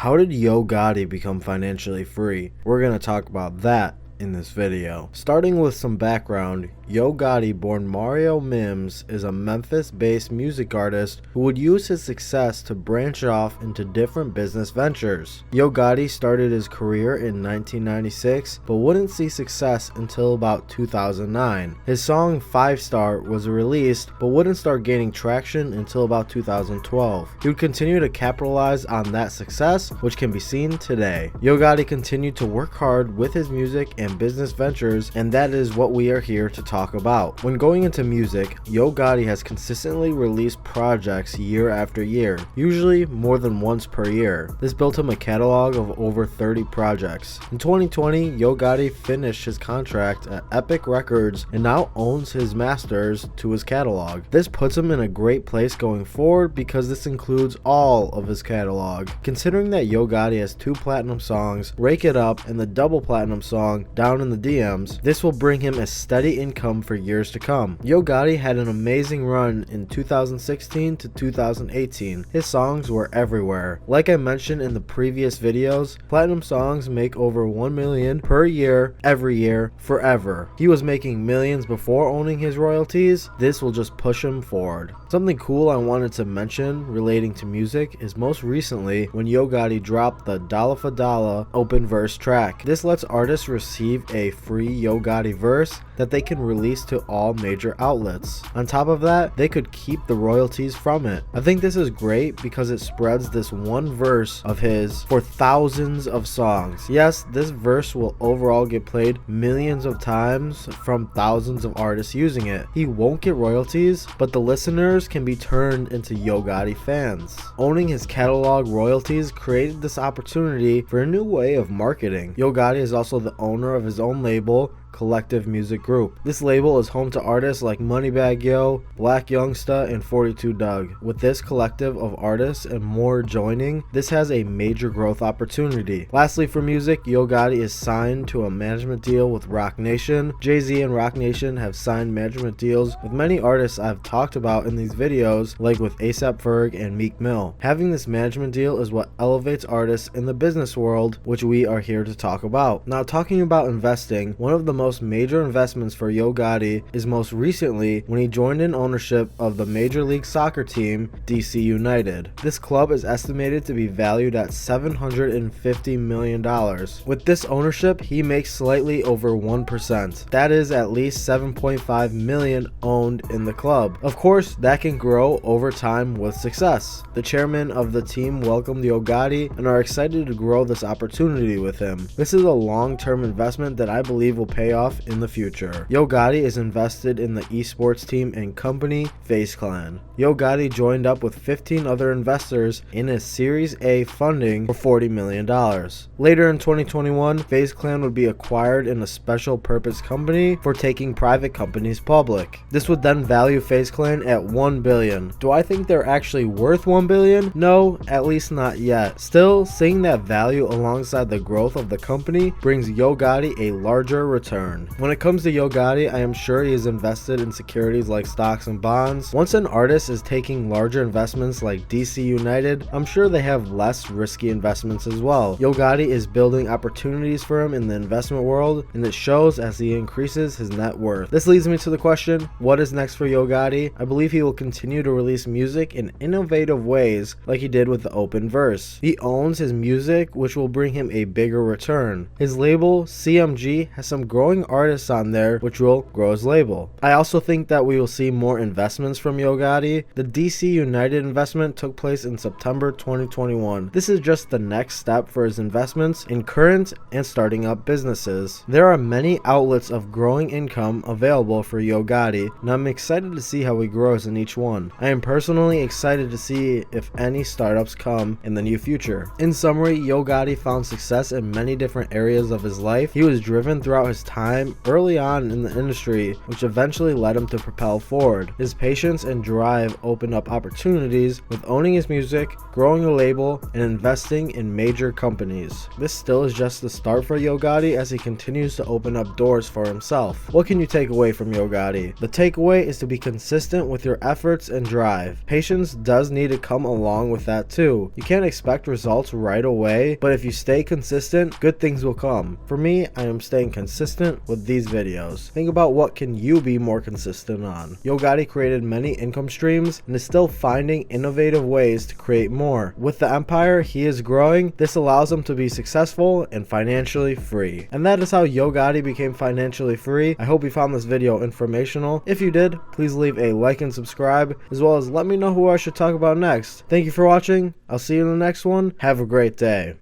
How did Yo Gotti become financially free? We're going to talk about that in this video. Starting with some background, Yo Gotti, born Mario Mims, is a Memphis-based music artist who would use his success to branch off into different business ventures. Yo Gotti started his career in 1996, but wouldn't see success until about 2009. His song 5 Star was released, but wouldn't start gaining traction until about 2012. He would continue to capitalize on that success, which can be seen today. Yo Gotti continued to work hard with his music and business ventures, and that is what we are here to talk about. When going into music, Yo Gotti has consistently released projects year after year, usually more than once per year. This built him a catalog of over 30 projects. In 2020, Yo Gotti finished his contract at Epic Records and now owns his masters to his catalog. This puts him in a great place going forward because this includes all of his catalog. Considering that Yo Gotti has 2 platinum songs, Rake It Up, and the double platinum song Down in the DMs, this will bring him a steady income for years to come. Yo Gotti had an amazing run in 2016 to 2018. His songs were everywhere. Like I mentioned in the previous videos, platinum songs make over 1 million per year, every year, forever. He was making millions before owning his royalties. This will just push him forward. Something cool I wanted to mention relating to music is most recently when Yo Gotti dropped the Dollar for Dollar open verse track. This lets artists receive a free Yo Gotti verse that they can release to all major outlets. On top of that, they could keep the royalties from it. I think this is great because it spreads this one verse of his for thousands of songs. Yes, this verse will overall get played millions of times from thousands of artists using it. He won't get royalties, but the listeners can be turned into Yo Gotti fans. Owning his catalog royalties created this opportunity for a new way of marketing. Yo Gotti is also the owner of his own label, Collective Music Group. This label is home to artists like Moneybagg Yo, Black Youngsta, and 42 Dugg. With this collective of artists and more joining, this has a major growth opportunity. Lastly, for music, Yo Gotti is signed to a management deal with Roc Nation. Jay-Z and Roc Nation have signed management deals with many artists I've talked about in these videos, like with A$AP Ferg and Meek Mill. Having this management deal is what elevates artists in the business world, which we are here to talk about. Now, talking about investing, one of the most major investments for Yo Gotti is most recently when he joined in ownership of the Major League Soccer team DC United. This club is estimated to be valued at $750 million. With this ownership, he makes slightly over 1%. That is at least 7.5 million owned in the club. Of course, that can grow over time with success. The chairman of the team welcomed Yo Gotti and are excited to grow this opportunity with him. This is a long-term investment that I believe will pay off in the future. Yo Gotti is invested in the esports team and company FaZe Clan. Yo Gotti joined up with 15 other investors in a Series A funding for $40 million. Later in 2021, FaZe Clan would be acquired in a special purpose company for taking private companies public. This would then value FaZe Clan at $1 billion. Do I think they're actually worth $1 billion? No, at least not yet. Still, seeing that value alongside the growth of the company brings Yo Gotti a larger return. When it comes to Yo Gotti, I am sure he is invested in securities like stocks and bonds. Once an artist is taking larger investments like DC United, I'm sure they have less risky investments as well. Yo Gotti is building opportunities for him in the investment world, and it shows as he increases his net worth. This leads me to the question, what is next for Yo Gotti? I believe he will continue to release music in innovative ways like he did with the open verse. He owns his music, which will bring him a bigger return. His label, CMG, has some growing artists on there, which will grow his label. I also think that we will see more investments from Yo Gotti. The DC United investment took place in September 2021. This is just the next step for his investments in current and starting up businesses. There are many outlets of growing income available for Yo Gotti, and I'm excited to see how he grows in each one. I am personally excited to see if any startups come in the near future. In summary, Yo Gotti found success in many different areas of his life. He was driven throughout his time time early on in the industry, which eventually led him to propel forward. His patience and drive opened up opportunities with owning his music, growing a label, and investing in major companies. This still is just the start for Yo Gotti as he continues to open up doors for himself. What can you take away from Yo Gotti? The takeaway is to be consistent with your efforts and drive. Patience does need to come along with that too. You can't expect results right away, but if you stay consistent, good things will come. For me, I am staying consistent with these videos. Think about what can you be more consistent on. Yo Gotti created many income streams and is still finding innovative ways to create more. With the empire he is growing, this allows him to be successful and financially free. And that is how Yo Gotti became financially free. I hope you found this video informational. If you did, please leave a like and subscribe, as well as let me know who I should talk about next. Thank you for watching. I'll see you in the next one. Have a great day.